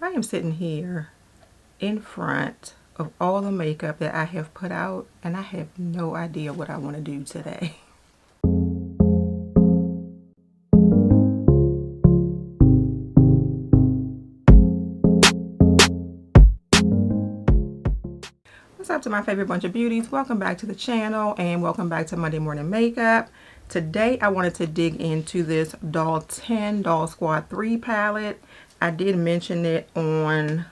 I am sitting here in front of all the makeup that I have put out, and I have no idea what I want to do today. What's up to my favorite bunch of beauties? Welcome back to the channel and welcome back to Monday Morning Makeup. Today I wanted to dig into this Doll 10 Doll Squad 3 palette. I did mention it on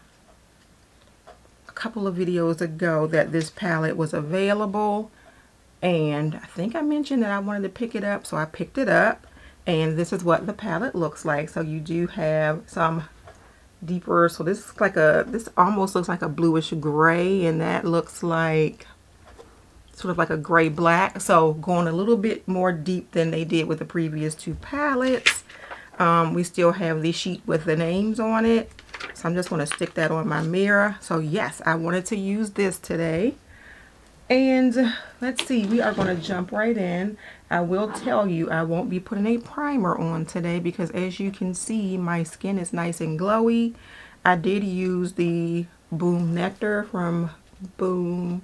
a couple of videos ago that this palette was available, and I think I mentioned that I wanted to pick it up, so I picked it up, and this is what the palette looks like. So you do have some deeper, so this is like this almost looks like a bluish gray, and that looks like sort of like a gray black, so going a little bit more deep than they did with the previous two palettes. We still have the sheet with the names on it, so I'm just going to stick that on my mirror. So yes, I wanted to use this today. And let's see, we are going to jump right in. I will tell you I won't be putting a primer on today because, as you can see, my skin is nice and glowy. I did use the Boom Nectar from Boom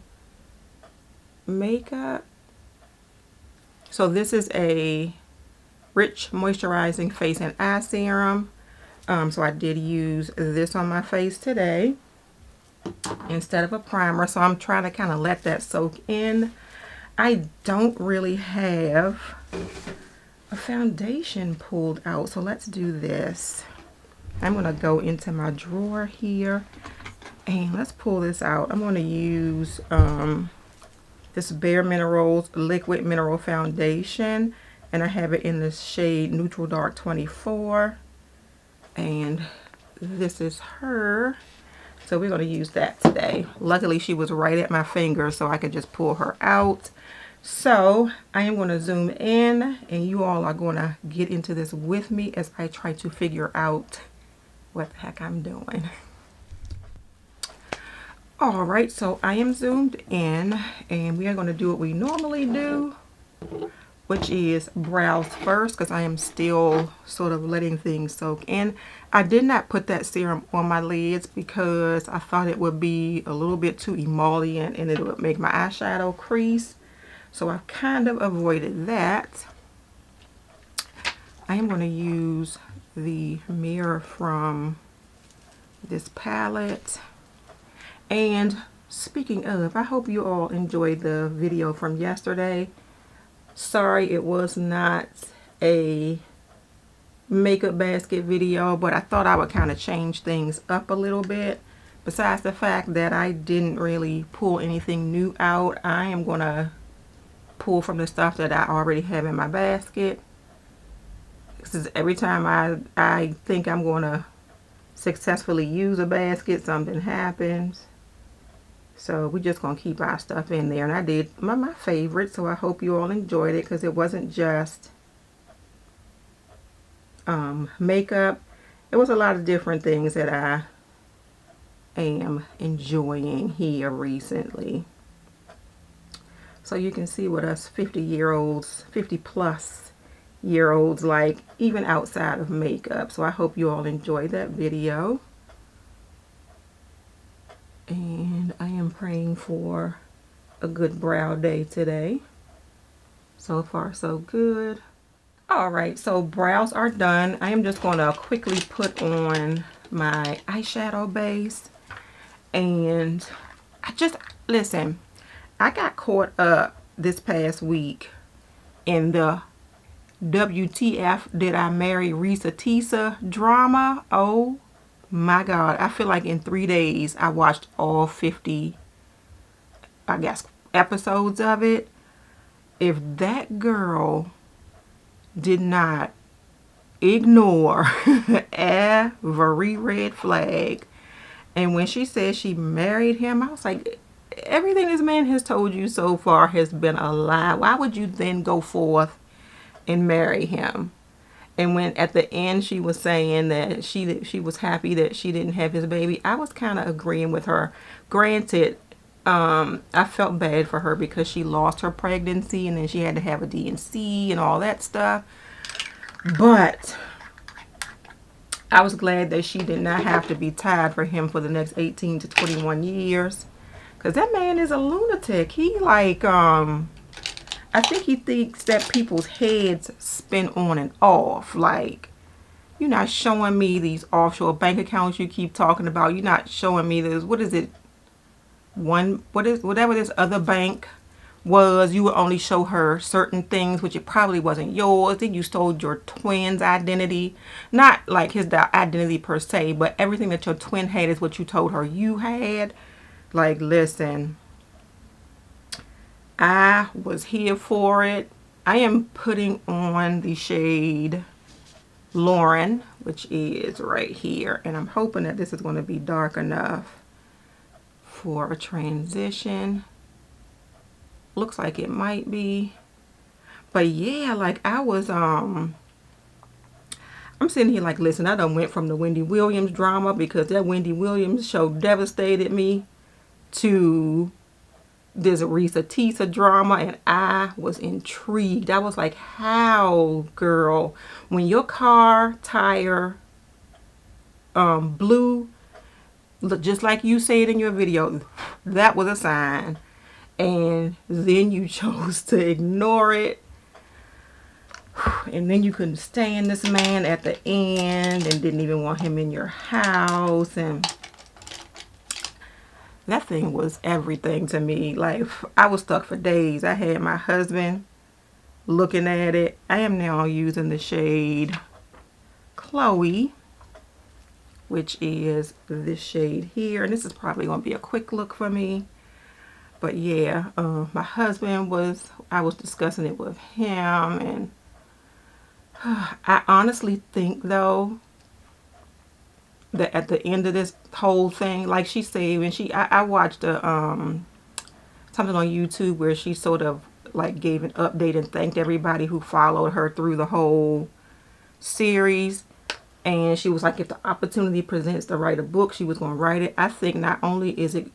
Makeup. So this is a rich moisturizing face and eye serum. So I did use this on my face today instead of a primer, so I'm trying to kind of let that soak in. I don't really have a foundation pulled out, so let's do this. I'm going to go into my drawer here and let's pull this out. I'm going to use this Bare Minerals Liquid Mineral Foundation, and I have it in the shade Neutral Dark 24, and this is her. So we're going to use that today. Luckily, she was right at my finger, so I could just pull her out. So I am going to zoom in, and you all are going to get into this with me as I try to figure out what the heck I'm doing. All right, so I am zoomed in, and we are going to do what we normally do, which is brows first, because I am still sort of letting things soak in. I did not put that serum on my lids because I thought it would be a little bit too emollient and it would make my eyeshadow crease. So I kind of avoided that. I am going to use the mirror from this palette. And speaking of, I hope you all enjoyed the video from yesterday. Sorry it was not a makeup basket video, but I thought I would kind of change things up a little bit. Besides the fact that I didn't really pull anything new out, I am going to pull from the stuff that I already have in my basket. This is every time I think I'm going to successfully use a basket, something happens. So we're just going to keep our stuff in there. And I did my favorite, so I hope you all enjoyed it, because it wasn't just makeup. It was a lot of different things that I am enjoying here recently. So you can see what us 50-year-olds, 50-plus-year-olds like, even outside of makeup. So I hope you all enjoyed that video. And I am praying for a good brow day today. So far, so good. Alright, so brows are done. I am just going to quickly put on my eyeshadow base. And listen, I got caught up this past week in the WTF Did I Marry Reesa Teesa drama. Oh my God, I feel like in 3 days I watched all 50, I guess, episodes of it. If that girl did not ignore every red flag, and when she said she married him, I was like, everything this man has told you so far has been a lie. Why would you then go forth and marry him? And when at the end she was saying that she was happy that she didn't have his baby, I was kind of agreeing with her. Granted, I felt bad for her because she lost her pregnancy and then she had to have a D&C and all that stuff. But I was glad that she did not have to be tied for him for the next 18 to 21 years. Because that man is a lunatic. He like, I think he thinks that people's heads spin on and off. Like, you're not showing me these offshore bank accounts you keep talking about. You're not showing me this. What is it? Whatever this other bank was, you would only show her certain things, which it probably wasn't yours. Then you stole your twin's identity. Not like his identity per se, but everything that your twin had is what you told her you had. Like, listen, I was here for it. I am putting on the shade Lauren, which is right here. And I'm hoping that this is going to be dark enough for a transition. Looks like it might be. But yeah, like I was, I'm sitting here like, listen, I done went from the Wendy Williams drama, because that Wendy Williams show devastated me, to this Reesa Teesa drama, and I was intrigued. I was like, how, girl, when your car tire blew, just like you said in your video, that was a sign. And then you chose to ignore it. And then you couldn't stand this man at the end and didn't even want him in your house. And that thing was everything to me. Like, I was stuck for days. I had my husband looking at it. I am now using the shade Chloe, which is this shade here. And this is probably going to be a quick look for me. But yeah, my husband I was discussing it with him. And I honestly think, though, that at the end of this whole thing, like she said, when I watched something on YouTube where she sort of like gave an update and thanked everybody who followed her through the whole series. And she was like, if the opportunity presents to write a book, she was going to write it. I think not only is it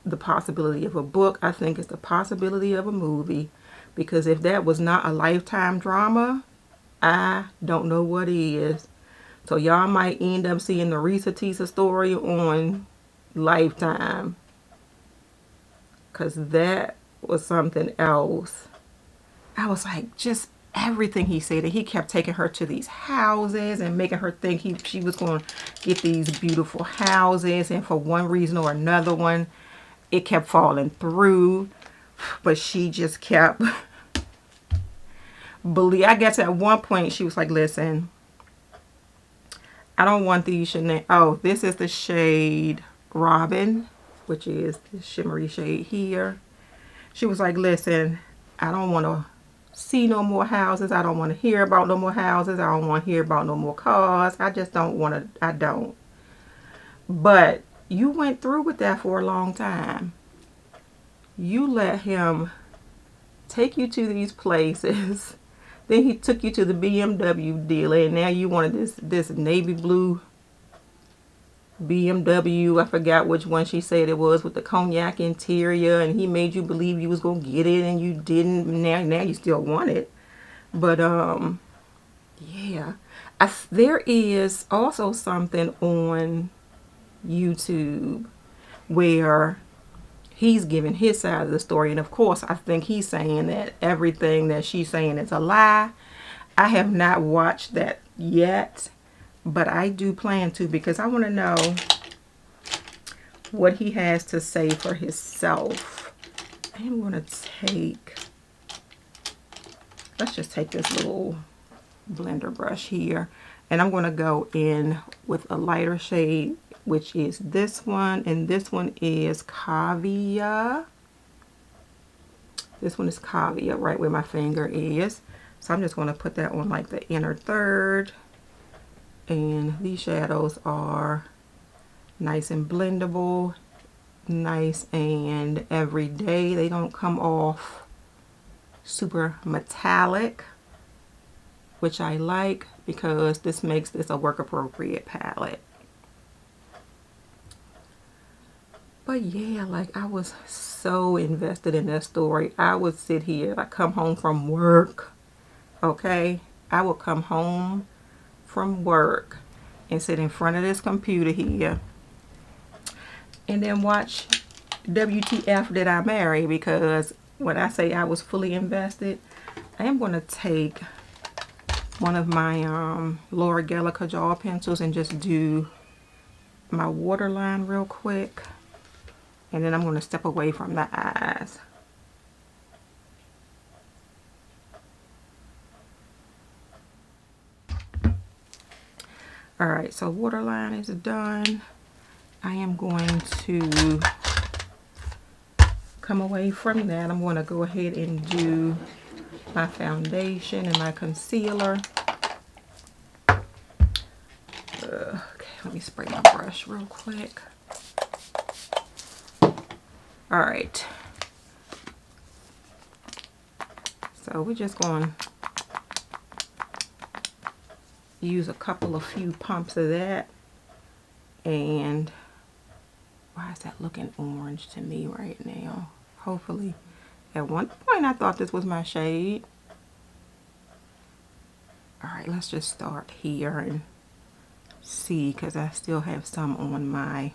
the possibility of a book, I think it's the possibility of a movie. Because if that was not a Lifetime drama, I don't know what is. So y'all might end up seeing the Reesa Teesa story on Lifetime. Because that was something else. I was like, just everything he said. And he kept taking her to these houses and making her think she was going to get these beautiful houses. And for one reason or another one, it kept falling through. But she just kept I guess at one point she was like, listen, I don't want these Chanel. Oh, this is the shade Robin, which is the shimmery shade here. She was like, listen, I don't want to see no more houses. I don't want to hear about no more houses. I don't want to hear about no more cars. I just don't want to. I don't. But you went through with that for a long time. You let him take you to these places. Then he took you to the BMW dealer, and now you wanted this navy blue BMW. I forgot which one she said it was, with the cognac interior, and he made you believe you was gonna get it and you didn't. Now you still want it. But yeah, there is also something on YouTube where he's giving his side of the story, and of course I think he's saying that everything that she's saying is a lie. I have not watched that yet, but I do plan to, because I want to know what he has to say for himself. I am going to let's just take this little blender brush here, and I'm going to go in with a lighter shade, which is this one, and this one is Cavia. This one is Cavia, right where my finger is. So I'm just going to put that on like the inner third. And these shadows are nice and blendable, nice and everyday. They don't come off super metallic, which I like, because this makes this a work appropriate palette. But yeah, like I was so invested in that story. I would sit here, I come home from work, okay? I would come home from work and sit in front of this computer here and then watch WTF Did I Marry, because when I say I was fully invested, I am going to take one of my Laura Geller Kajal pencils and just do my waterline real quick, and then I'm going to step away from the eyes. Alright, so waterline is done. I am going to come away from that. I'm going to go ahead and do my foundation and my concealer. Okay, let me spray my brush real quick. Alright. So we're just going to use a few pumps of that. And why is that looking orange to me right now? Hopefully, at one point I thought this was my shade. Alright, let's just start here and see, because I still have some on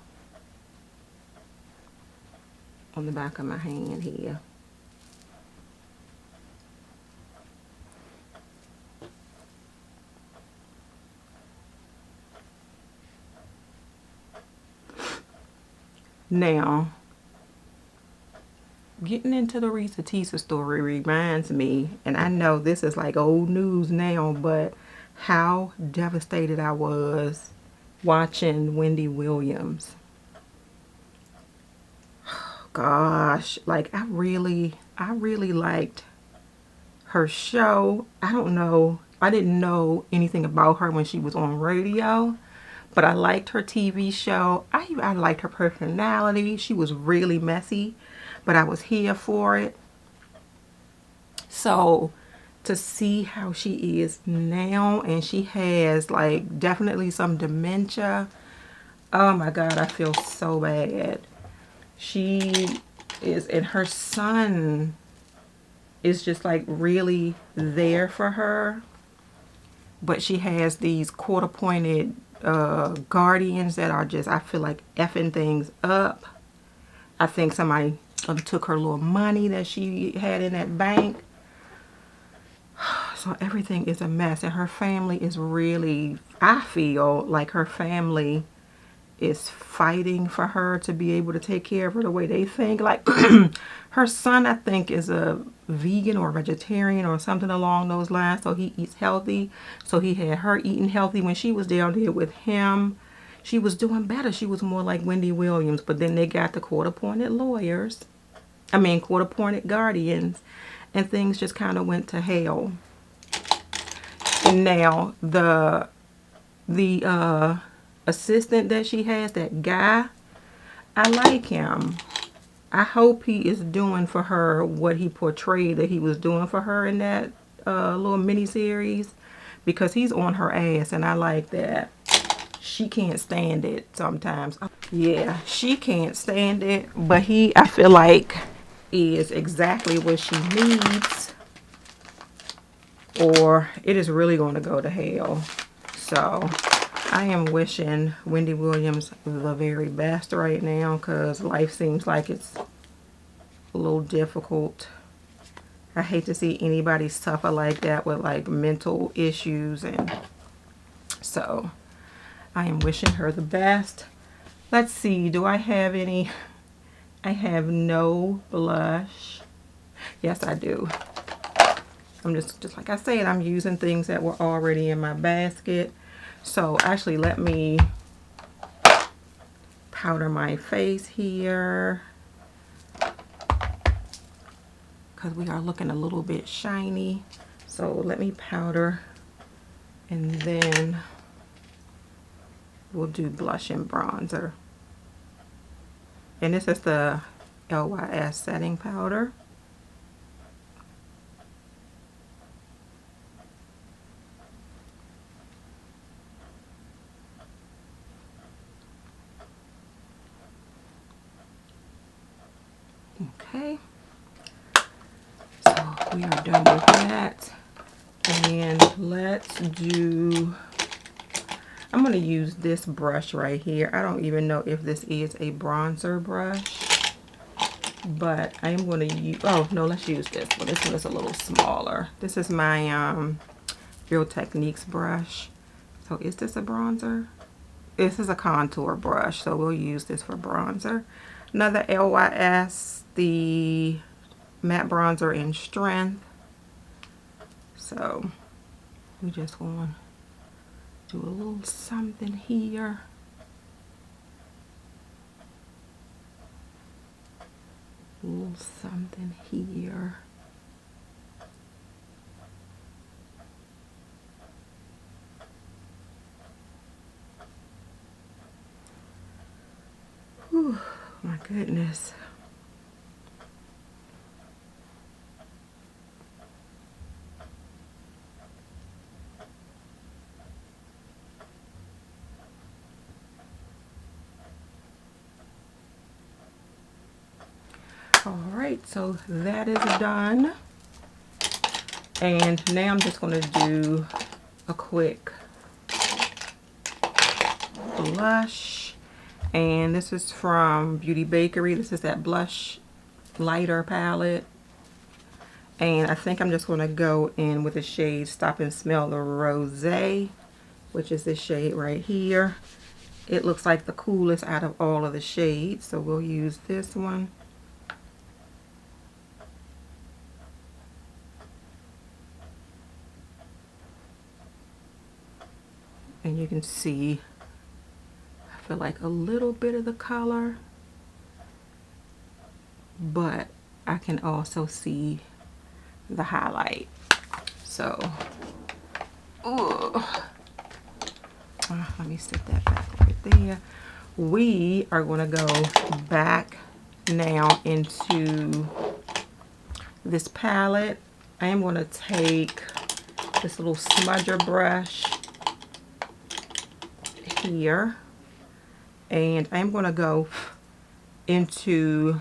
the back of my hand here. Now, getting into the Reesa Teesa story reminds me, and I know this is like old news now, but how devastated I was watching Wendy Williams. Gosh, like I really liked her show. I don't know, I didn't know anything about her when she was on radio, but I liked her TV show. I liked her personality. She was really messy, but I was here for it. So to see how she is now, and she has like definitely some dementia. Oh my God, I feel so bad. She is, and her son is just like really there for her. But she has these quarter pointed guardians that are just, I feel like, effing things up. I think somebody took her little money that she had in that bank. So everything is a mess, and her family is really, I feel like her family is fighting for her to be able to take care of her the way they think. Like her son, I think, is a vegan or vegetarian or something along those lines, so he eats healthy. So he had her eating healthy. When she was down there with him, she was doing better. She was more like Wendy Williams. But then they got the quarter-pointed quarter-pointed guardians, and things just kind of went to hell. And now the assistant that she has, that guy, I like him. I hope he is doing for her what he portrayed that he was doing for her in that little mini series, because he's on her ass, and I like that. She can't stand it sometimes. Yeah, she can't stand it, but he, I feel like, is exactly what she needs, or it is really going to go to hell. So I am wishing Wendy Williams the very best right now, because life seems like it's a little difficult. I hate to see anybody suffer like that with like mental issues, and so I am wishing her the best. Let's see, do I have any? I have no blush. Yes, I do. I'm just like I said, I'm using things that were already in my basket. So actually, let me powder my face here, because we are looking a little bit shiny. So let me powder, and then we'll do blush and bronzer. And this is the LYS setting powder. Okay, so we are done with that, and let's do, I'm going to use this brush right here. I don't even know if this is a bronzer brush, but I am going to use, oh no, let's use this one. This one is a little smaller. This is my Real Techniques brush. So is this a bronzer? This is a contour brush, so we'll use this for bronzer. Another LYS, the matte bronzer in Strength. So we just want to do a little something here. A little something here. Whew, my goodness. Alright, so that is done. And now I'm just going to do a quick blush. And this is from Beauty Bakery. This is that blush lighter palette. And I think I'm just going to go in with the shade Stop and Smell the Rosé, which is this shade right here. It looks like the coolest out of all of the shades, so we'll use this one. And you can see, I feel like a little bit of the color, but I can also see the highlight. So, let me set that back right there. We are going to go back now into this palette. I am going to take this little smudger brush here, and I'm going to go into,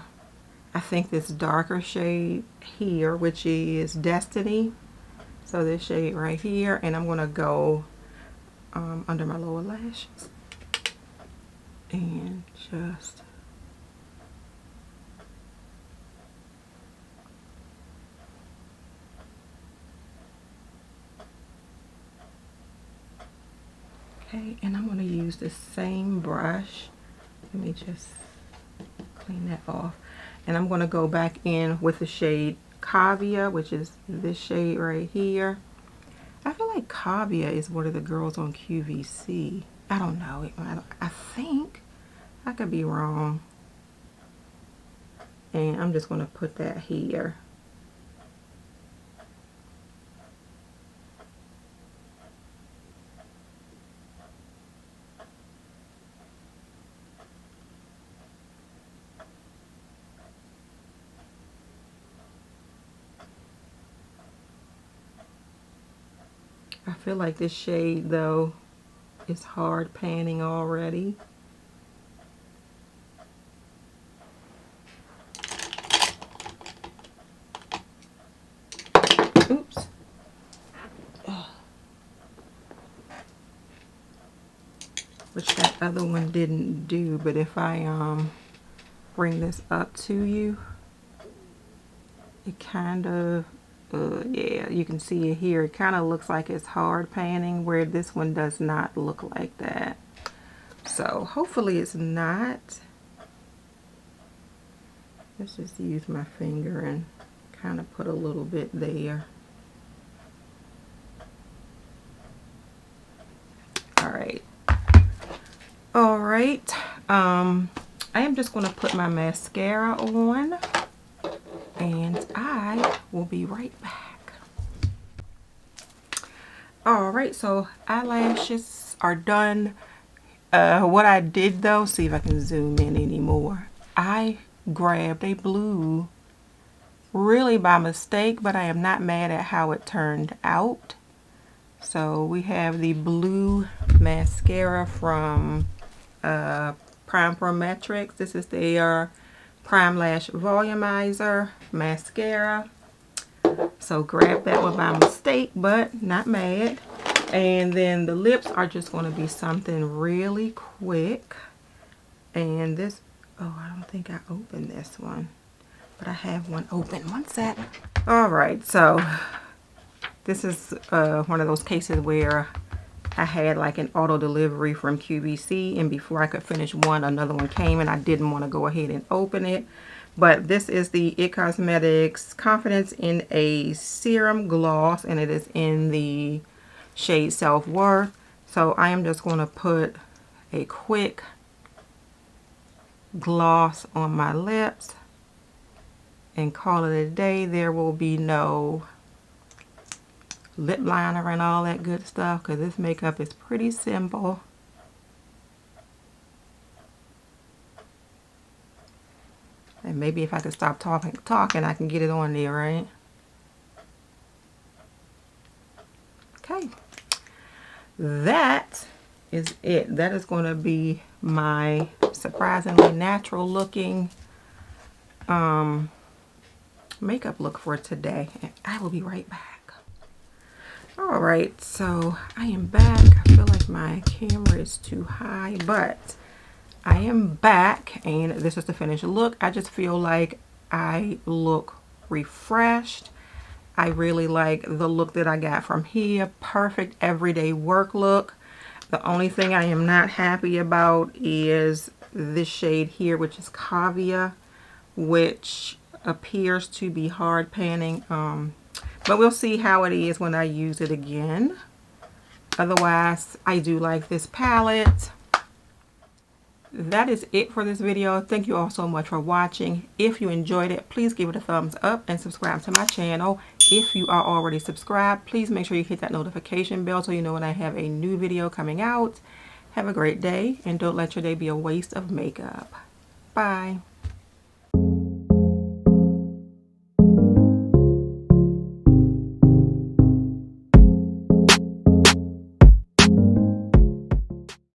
I think, this darker shade here, which is Destiny. So this shade right here, and I'm going to go under my lower lashes and just okay, and I'm going to use the same brush. Let me just clean that off. And I'm going to go back in with the shade Cavia, which is this shade right here. I feel like Cavia is one of the girls on QVC. I don't know. I think. I could be wrong. And I'm just going to put that here. I feel like this shade, though, is hard panning already. Oops. Which that other one didn't do, but if I bring this up to you, it kind of, yeah, you can see it here. It kind of looks like it's hard panning, where this one does not look like that. So hopefully it's not. Let's just use my finger and kind of put a little bit there. All right. I am just going to put my mascara on, and I will be right back. All right, so eyelashes are done. What I did, though, see if I can zoom in anymore. I grabbed a blue really by mistake, but I am not mad at how it turned out. So we have the blue mascara from Prime Prometrics. This is their Prime Lash Volumizer mascara. So grab that one by mistake, but not mad. And then the lips are just going to be something really quick. And this, oh, I don't think I opened this one, but I have one open. One sec. All right, so this is one of those cases where I had like an auto delivery from QVC, and before I could finish one, another one came, and I didn't want to go ahead and open it. But this is the IT Cosmetics Confidence in a Serum Gloss, and it is in the shade Self-Worth. So I am just going to put a quick gloss on my lips and call it a day. There will be no lip liner and all that good stuff because this makeup is pretty simple. And maybe if I could stop talking, I can get it on there, right? Okay. That is it. That is going to be my surprisingly natural looking makeup look for today. And I will be right back. All right, so I am back. I feel like my camera is too high, but I am back, and this is the finished look. I just feel like I look refreshed. I really like the look that I got from here. Perfect everyday work look. The only thing I am not happy about is this shade here, which is Cavia, which appears to be hard panning. But we'll see how it is when I use it again. Otherwise, I do like this palette. That is it for this video. Thank you all so much for watching. If you enjoyed it, please give it a thumbs up and subscribe to my channel. If you are already subscribed, please make sure you hit that notification bell so you know when I have a new video coming out. Have a great day, and don't let your day be a waste of makeup. Bye.